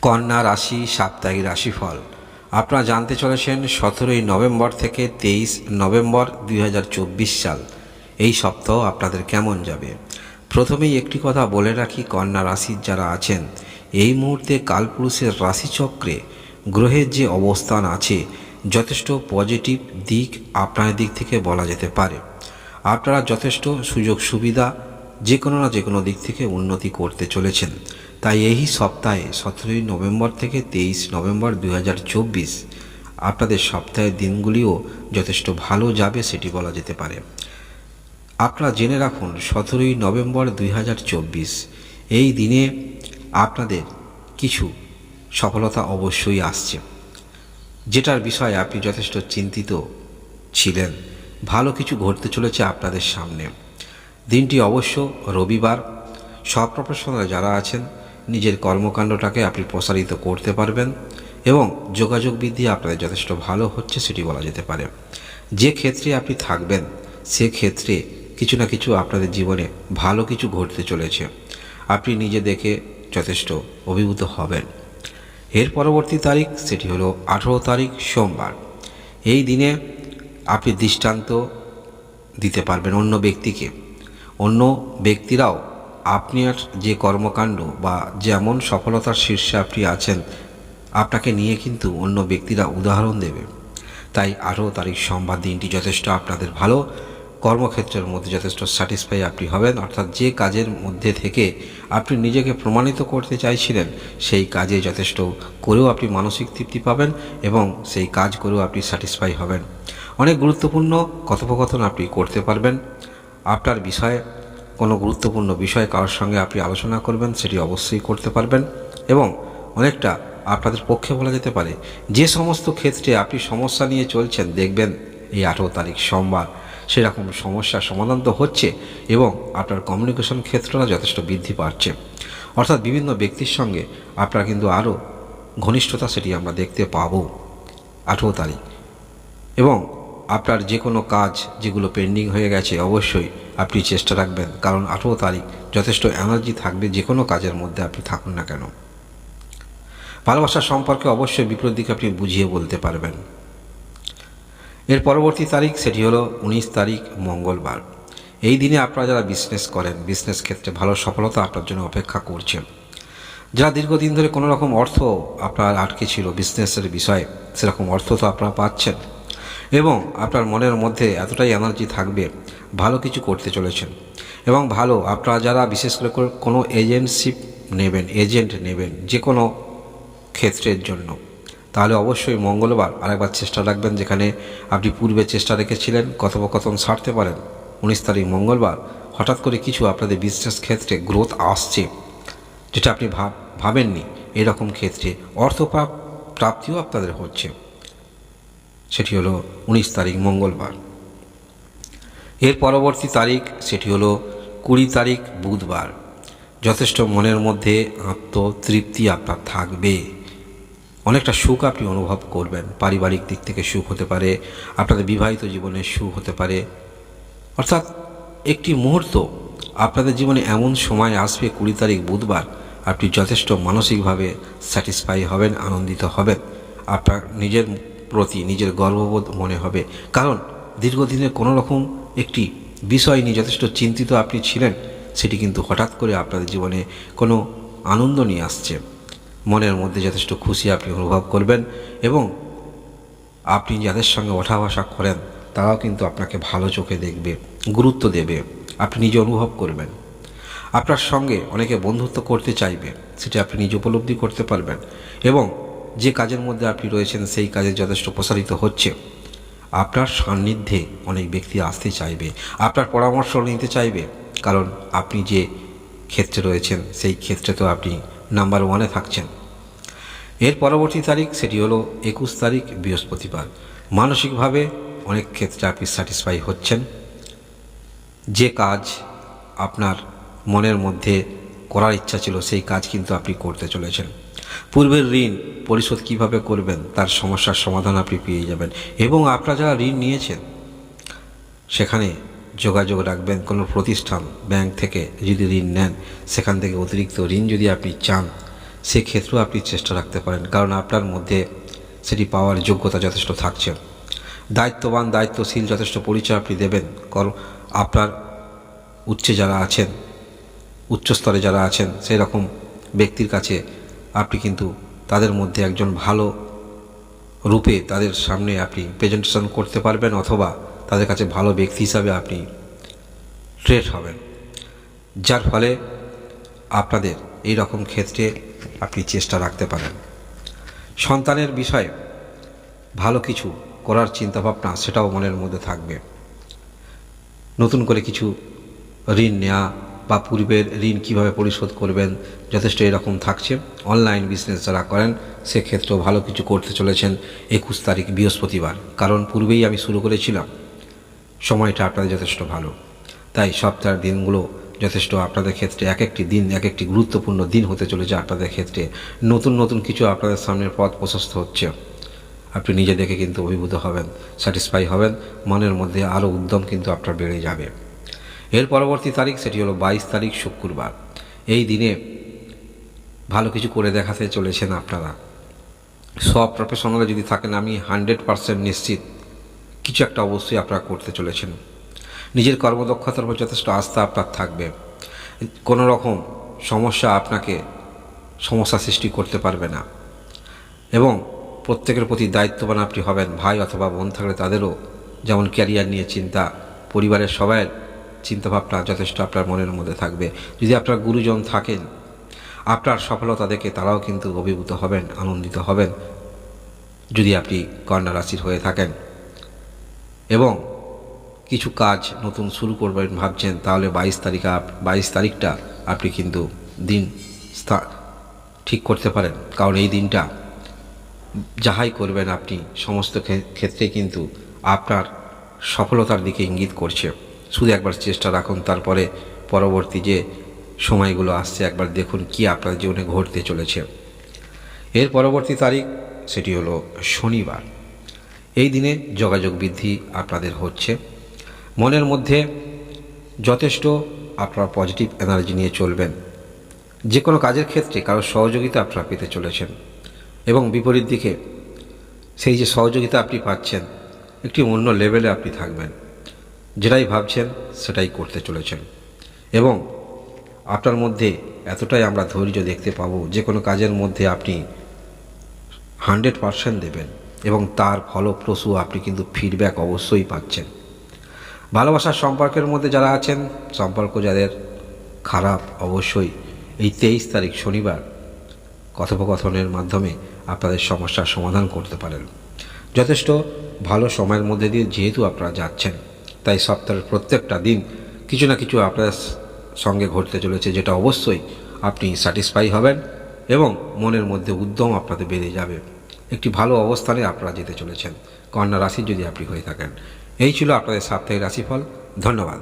কন্যা রাশি সাপ্তাহিক রাশিফল আপনারা জানতে চলেছেন 17ই নভেম্বর থেকে 23 নভেম্বর 2024 সাল এই সপ্তাহ আপনাদের কেমন যাবে। প্রথমেই একটি কথা বলে রাখি, কন্যা রাশির যারা আছেন এই মুহূর্তে কালপুরুষের রাশিচক্রে গ্রহের যে অবস্থান আছে যথেষ্ট পজিটিভ দিক আপনার দিক থেকে বলা যেতে পারে। আপনারা যথেষ্ট সুযোগ সুবিধা যে কোনো না যে কোনো দিক থেকে উন্নতি করতে চলেছেন। তাই এই সপ্তাহে 17ই নভেম্বর থেকে 23 নভেম্বর 2024 আপনাদের সপ্তাহের দিনগুলিও যথেষ্ট ভালো যাবে সেটি বলা যেতে পারে। আপনারা জেনে রাখুন 17ই নভেম্বর 2024 এই দিনে আপনাদের কিছু সফলতা অবশ্যই আসছে, যেটার বিষয়ে আপনি যথেষ্ট চিন্তিত ছিলেন। ভালো কিছু ঘটতে চলেছে আপনাদের সামনে। দিনটি অবশ্য রবিবার। সব প্রফেশনাল যারা আছেন নিজের কর্মকাণ্ডটাকে আপনি প্রসারিত করতে পারবেন এবং যোগাযোগ বৃদ্ধি আপনাদের যথেষ্ট ভালো হচ্ছে সেটি বলা যেতে পারে। যে ক্ষেত্রে আপনি থাকবেন সে ক্ষেত্রে কিছু না কিছু আপনাদের জীবনে ভালো কিছু ঘটতে চলেছে, আপনি নিজে দেখে যথেষ্ট অভিভূত হবেন। এর পরবর্তী তারিখ সেটি হলো 18 তারিখ সোমবার। এই দিনে আপনি দৃষ্টান্ত দিতে পারবেন অন্য ব্যক্তিকে। অন্য ব্যক্তিরাও আপনার যে কর্মকাণ্ড বা যেমন সফলতার শীর্ষে আপনি আছেন আপনাকে নিয়ে কিন্তু অন্য ব্যক্তিরা উদাহরণ দেবে। তাই 18 তারিখ সোমবার দিনটি যথেষ্ট আপনাদের ভালো। কর্মক্ষেত্রের মধ্যে যথেষ্ট স্যাটিসফাই আপনি হবেন, অর্থাৎ যে কাজের মধ্যে থেকে আপনি নিজেকে প্রমাণিত করতে চাইছিলেন সেই কাজে যথেষ্ট করেও আপনি মানসিক তৃপ্তি পাবেন এবং সেই কাজ করেও আপনি স্যাটিসফাই হবেন। অনেক গুরুত্বপূর্ণ কথোপকথন আপনি করতে পারবেন। আপনার বিষয়ে কোনো গুরুত্বপূর্ণ বিষয় কারোর সঙ্গে আপনি আলোচনা করবেন সেটি অবশ্যই করতে পারবেন এবং অনেকটা আপনাদের পক্ষে বলা যেতে পারে যে সমস্ত ক্ষেত্রে আপনি সমস্যা নিয়ে চলছেন দেখবেন এই 18 তারিখ সোমবার সেরকম সমস্যার সমাধান তো হচ্ছে এবং আপনার কমিউনিকেশন ক্ষেত্রটা যথেষ্ট বৃদ্ধি পাচ্ছে। অর্থাৎ বিভিন্ন ব্যক্তির সঙ্গে আপনার কিন্তু আরও ঘনিষ্ঠতা সেটি আমরা দেখতে পাবো 18 তারিখ। এবং আপনার যে কোনো কাজ যেগুলো পেন্ডিং হয়ে গেছে অবশ্যই আপনি চেষ্টা রাখবেন, কারণ 18 তারিখ যথেষ্ট এনার্জি থাকবে যে কোনো কাজের মধ্যে আপনি থাকুন না কেন। ভালোবাসার সম্পর্কে অবশ্যই বিপরীত দিকে আপনি বুঝিয়ে বলতে পারবেন। এর পরবর্তী তারিখ সেটি হলো 19 তারিখ মঙ্গলবার। এই দিনে আপনারা যারা বিজনেস করেন বিজনেস ক্ষেত্রে ভালো সফলতা আপনার জন্য অপেক্ষা করছেন। যারা দীর্ঘদিন ধরে কোনো রকম অর্থ আপনার আটকে ছিল বিজনেসের বিষয়ে সেরকম অর্থ তো আপনারা পাচ্ছেন এবং আপনার মনের মধ্যে এতটাই এনার্জি থাকবে ভালো কিছু করতে চলেছেন। এবং ভালো আপনারা যারা বিশেষ করে কোনো এজেন্ট নেবেন যে কোনো ক্ষেত্রের জন্য, তাহলে অবশ্যই মঙ্গলবার আরেকবার চেষ্টা রাখবেন। যেখানে আপনি পূর্বে চেষ্টা রেখেছিলেন কথোপকথন সারতে পারেন 19 তারিখ মঙ্গলবার হঠাৎ করে কিছু আপনাদের বিজনেস ক্ষেত্রে গ্রোথ আসছে যেটা আপনি ভাবেননি, এরকম ক্ষেত্রে অর্থ প্রাপ্তিও আপনাদের হচ্ছে, সেটি হলো 19 তারিখ মঙ্গলবার। এর পরবর্তী তারিখ সেটি হলো 20 তারিখ বুধবার। যথেষ্ট মনের মধ্যে আত্মতৃপ্তি আপনার থাকবে, অনেকটা সুখ আপনি অনুভব করবেন। পারিবারিক দিক থেকে সুখ হতে পারে, আপনাদের বিবাহিত জীবনে সুখ হতে পারে, অর্থাৎ একটি মুহূর্ত আপনাদের জীবনে এমন সময় আসবে 20 তারিখ বুধবার আপনি যথেষ্ট মানসিকভাবে স্যাটিসফাই হবেন, আনন্দিত হবেন। আপনার নিজের প্রতি নিজের গর্ববোধ মনে হবে, কারণ দীর্ঘদিনের কোনো রকম একটি বিষয় নিয়ে যথেষ্ট চিন্তিত আপনি ছিলেন, সেটি কিন্তু হঠাৎ করে আপনাদের জীবনে কোনো আনন্দ নিয়ে আসছে। মনের মধ্যে যথেষ্ট খুশি আপনি অনুভব করবেন এবং আপনি যাদের সঙ্গে ওঠা বসা করেন তারাও কিন্তু আপনাকে ভালো চোখে দেখবে, গুরুত্ব দেবে, আপনি নিজে অনুভব করবেন। আপনার সঙ্গে অনেকে বন্ধুত্ব করতে চাইবে, সেটি আপনি নিজে উপলব্ধি করতে পারবেন এবং যে কাজের মধ্যে আপনি রয়েছেন সেই কাজে যথেষ্ট প্রসারিত হচ্ছে। আপনার সান্নিধ্যে অনেক ব্যক্তি আসতে চাইবে, আপনার পরামর্শ নিতে চাইবে, কারণ আপনি যে ক্ষেত্রে রয়েছেন সেই ক্ষেত্রে তো আপনি নাম্বার 1-এ থাকছেন। এর পরবর্তী তারিখ সেটি হলো 21 তারিখ বৃহস্পতিবার। মানসিকভাবে অনেক ক্ষেত্রে আপনি স্যাটিসফাই হচ্ছেন। যে কাজ আপনার মনের মধ্যে করার ইচ্ছা ছিল সেই কাজ কিন্তু আপনি করতে চলেছেন। পূর্বের ঋণ পরিশোধ কিভাবে করবেন তার সমস্যার সমাধান আপনি পেয়ে যাবেন এবং আপনারা যারা ঋণ নিয়েছেন সেখানে যোগাযোগ রাখবেন। কোনো প্রতিষ্ঠান ব্যাংক থেকে যদি ঋণ নেন সেখান থেকে অতিরিক্ত ঋণ যদি আপনি চান সেক্ষেত্রেও আপনি চেষ্টা রাখতে পারেন, কারণ আপনার মধ্যে সেটি পাওয়ার যোগ্যতা যথেষ্ট থাকছে। দায়িত্ববান দায়িত্বশীল যথেষ্ট পরিচয় আপনি দেবেন, কারণ আপনার উচ্চ স্তরে যারা আছেন সেই রকম ব্যক্তির কাছে আপনি কিন্তু তাদের মধ্যে একজন ভালো রূপে তাদের সামনে আপনি প্রেজেন্টেশন করতে পারবেন, অথবা তাদের কাছে ভালো ব্যক্তি হিসাবে আপনি ট্রেড হবেন, যার ফলে আপনাদের এই রকম ক্ষেত্রে আপনি চেষ্টা রাখতে পারেন। সন্তানের বিষয়ে ভালো কিছু করার চিন্তাভাবনা সেটাও মনের মধ্যে থাকবে। নতুন করে কিছু ঋণ নেওয়া বা পূর্বের ঋণ কিভাবে পরিশোধ করবেন যথেষ্ট এরকম থাকছে। অনলাইন বিজনেস যারা করেন সেক্ষেত্রেও ভালো কিছু করতে চলেছেন 21 তারিখ বৃহস্পতিবার, কারণ পূর্বেই আমি শুরু করেছিলাম, সময়টা আপনাদের যথেষ্ট ভালো। তাই সপ্তাহের দিনগুলো যথেষ্ট আপনাদের ক্ষেত্রে এক একটি দিন এক একটি গুরুত্বপূর্ণ দিন হতে চলেছে। আপনাদের ক্ষেত্রে নতুন নতুন কিছু আপনাদের সামনের পথ প্রশস্ত হচ্ছে, আপনি নিজে দেখে কিন্তু অভিভূত হবেন, স্যাটিসফাই হবেন, মনের মধ্যে আরও উদ্যম কিন্তু আপনার বেড়ে যাবে। এর পরবর্তী তারিখ সেটি হলো 22 তারিখ শুক্রবার। এই দিনে ভালো কিছু করে দেখাতে চলেছেন আপনারা। সব প্রফেশনালে যদি থাকেন আমি 100% নিশ্চিত কিছু একটা অবশ্যই আপনারা করতে চলেছেন। নিজের কর্মদক্ষতার উপর যথেষ্ট আস্থা আপনার থাকবে। কোনো রকম সমস্যা সৃষ্টি করতে পারবে না, এবং প্রত্যেকের প্রতি দায়িত্ববান আপনি হবেন। ভাই অথবা বোন থাকলে তাদেরও যেমন ক্যারিয়ার নিয়ে চিন্তা, পরিবারের সবাইয়ের চিন্তাভাবনা যথেষ্ট আপনার মনের মধ্যে থাকবে। যদি আপনার গুরুজন থাকেন, আপনার সফলতা দেখে তারাও কিন্তু অভিভূত হবেন, আনন্দিত হবেন। যদি আপনি কন্যা রাশির হয়ে থাকেন এবং কিছু কাজ নতুন শুরু করবেন ভাবছেন, তাহলে 22 তারিখটা আপনি কিন্তু দিন ঠিক করতে পারেন, কারণ এই দিনটা যাহাই করবেন আপনি সমস্ত ক্ষেত্রে কিন্তু আপনার সফলতার দিকে ইঙ্গিত করছে। শুধু একবার চেষ্টা রাখুন, তারপরে পরবর্তী যে সময়গুলো আসছে একবার দেখুন কি আপনার জীবনে ঘটতে চলেছে। এর পরবর্তী তারিখ সেটি হলো শনিবার। এই দিনে যোগাযোগ বৃদ্ধি আপনাদের হচ্ছে। মনের মধ্যে যথেষ্ট আপনারা পজিটিভ এনার্জি নিয়ে চলবেন। যে কোনো কাজের ক্ষেত্রে কারো সহযোগিতা আপনারা পেতে চলেছেন, এবং বিপরীত দিকে সেই যে সহযোগিতা আপনি পাচ্ছেন একটি অন্য লেভেলে আপনি থাকবেন। যেটাই ভাবছেন সেটাই করতে চলেছেন, এবং আপনার মধ্যে এতটাই আমরা ধৈর্য দেখতে পাবো, যে কোনো কাজের মধ্যে আপনি 100% দেবেন, এবং তার ফলপ্রসূ আপনি কিন্তু ফিডব্যাক অবশ্যই পাচ্ছেন। ভালোবাসার সম্পর্কের মধ্যে যারা আছেন, সম্পর্ক যাদের খারাপ, অবশ্যই এই 23 তারিখ শনিবার কথোপকথনের মাধ্যমে আপনাদের সমস্যার সমাধান করতে পারেন। যথেষ্ট ভালো সময়ের মধ্যে দিয়ে যেহেতু আপনারা যাচ্ছেন, তাই সপ্তাহের প্রত্যেকটা দিন কিছু না কিছু আপনাদের সঙ্গে ঘটতে চলেছে, যেটা অবশ্যই আপনি স্যাটিসফাই হবেন এবং মনের মধ্যে উদ্যম আপনাদের বেড়ে যাবে। একটি ভালো অবস্থানে আপনারা যেতে চলেছেন কন্যা রাশি যদি আপনি হয়ে থাকেন। এই ছিল আপনাদের সাপ্তাহিক রাশিফল। ধন্যবাদ।